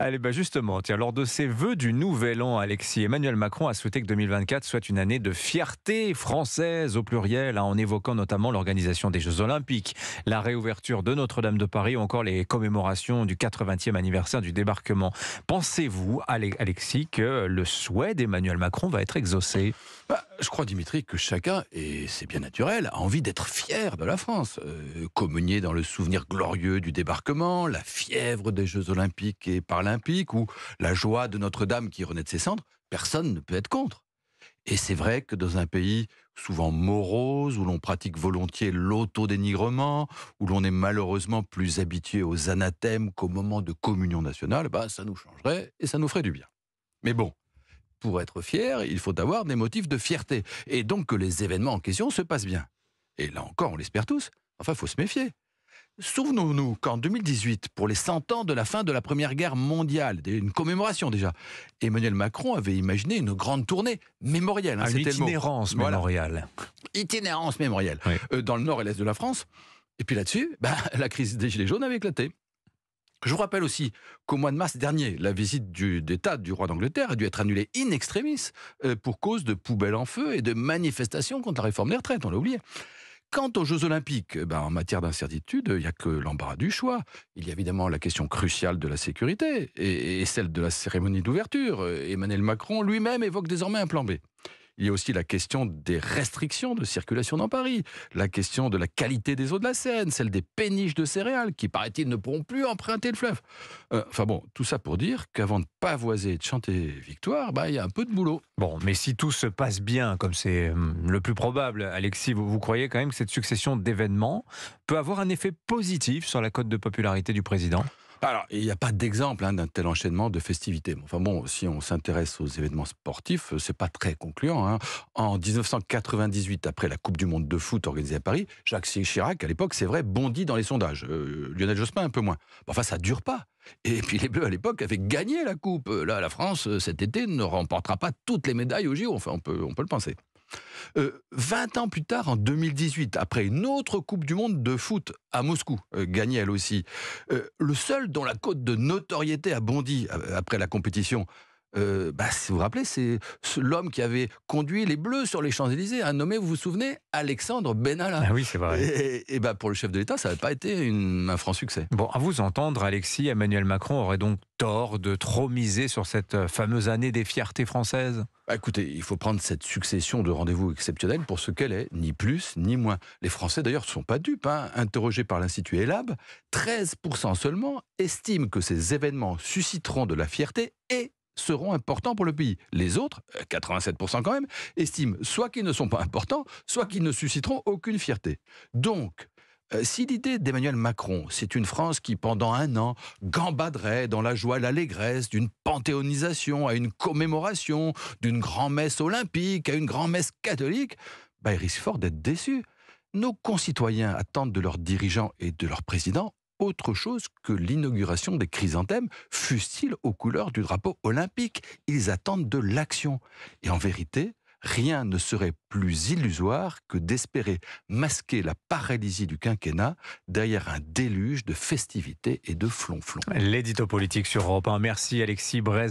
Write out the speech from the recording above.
Allez, justement, tiens, lors de ses vœux du Nouvel An, Alexis, Emmanuel Macron a souhaité que 2024 soit une année de fierté française au pluriel, en évoquant notamment l'organisation des Jeux Olympiques, la réouverture de Notre-Dame de Paris ou encore les commémorations du 80e anniversaire du débarquement. Pensez-vous, Alexis, que le souhait d'Emmanuel Macron va être exaucé ? Je crois, Dimitri, que chacun, et c'est bien naturel, a envie d'être fier de la France. Communier dans le souvenir glorieux du débarquement, la fièvre des Jeux Olympiques et Paralympiques, ou la joie de Notre-Dame qui renaît de ses cendres, personne ne peut être contre. Et c'est vrai que dans un pays souvent morose, où l'on pratique volontiers l'autodénigrement, où l'on est malheureusement plus habitué aux anathèmes qu'au moment de communion nationale, ça nous changerait et ça nous ferait du bien. Mais bon, pour être fier, il faut avoir des motifs de fierté. Et donc que les événements en question se passent bien. Et là encore, on l'espère tous. Enfin, il faut se méfier. Souvenons-nous qu'en 2018, pour les 100 ans de la fin de la Première Guerre mondiale, une commémoration déjà, Emmanuel Macron avait imaginé une grande tournée mémorielle. Une itinérance mémoriale. Voilà. Itinérance mémorielle. Oui. Dans le nord et l'est de la France. Et puis là-dessus, la crise des Gilets jaunes avait éclaté. Je vous rappelle aussi qu'au mois de mars dernier, la visite d'État du roi d'Angleterre a dû être annulée in extremis pour cause de poubelles en feu et de manifestations contre la réforme des retraites, on l'a oublié. Quant aux Jeux Olympiques, en matière d'incertitude, il n'y a que l'embarras du choix. Il y a évidemment la question cruciale de la sécurité et celle de la cérémonie d'ouverture. Emmanuel Macron lui-même évoque désormais un plan B. Il y a aussi la question des restrictions de circulation dans Paris, la question de la qualité des eaux de la Seine, celle des péniches de céréales qui, paraît-il, ne pourront plus emprunter le fleuve. Tout ça pour dire qu'avant de pavoiser et de chanter victoire, il y a un peu de boulot. Bon, mais si tout se passe bien, comme c'est le plus probable, Alexis, vous croyez quand même que cette succession d'événements peut avoir un effet positif sur la cote de popularité du président ? Alors, il n'y a pas d'exemple d'un tel enchaînement de festivités. Si on s'intéresse aux événements sportifs, c'est pas très concluant. En 1998, après la Coupe du Monde de foot organisée à Paris, Jacques Chirac, à l'époque, c'est vrai, bondit dans les sondages. Lionel Jospin, un peu moins. Ça dure pas. Et puis les Bleus, à l'époque, avaient gagné la Coupe. Là, la France, cet été, ne remportera pas toutes les médailles au JO. On peut le penser. 20 ans plus tard, en 2018, après une autre Coupe du Monde de foot à Moscou, gagnée elle aussi, le seul dont la cote de notoriété a bondi après la compétition, si vous vous rappelez, c'est l'homme qui avait conduit les Bleus sur les Champs-Élysées, un nommé, vous vous souvenez, Alexandre Benalla. Ah oui, c'est vrai. Et pour le chef de l'État, ça n'avait pas été un franc succès. Bon, à vous entendre, Alexis, Emmanuel Macron aurait donc tort de trop miser sur cette fameuse année des fiertés françaises ? Écoutez, il faut prendre cette succession de rendez-vous exceptionnels pour ce qu'elle est, ni plus ni moins. Les Français d'ailleurs ne sont pas dupes. Interrogés par l'Institut ELAB, 13% seulement estiment que ces événements susciteront de la fierté et seront importants pour le pays. Les autres, 87% quand même, estiment soit qu'ils ne sont pas importants, soit qu'ils ne susciteront aucune fierté. Donc, si l'idée d'Emmanuel Macron, c'est une France qui, pendant un an, gambaderait dans la joie et l'allégresse d'une panthéonisation à une commémoration, d'une grand-messe olympique à une grand-messe catholique, il risque fort d'être déçu. Nos concitoyens attendent de leurs dirigeants et de leurs présidents autre chose que l'inauguration des chrysanthèmes, fût-il aux couleurs du drapeau olympique. Ils attendent de l'action. Et en vérité, rien ne serait plus illusoire que d'espérer masquer la paralysie du quinquennat derrière un déluge de festivités et de flonflons. L'édito politique sur Europe 1. Merci Alexis Brez.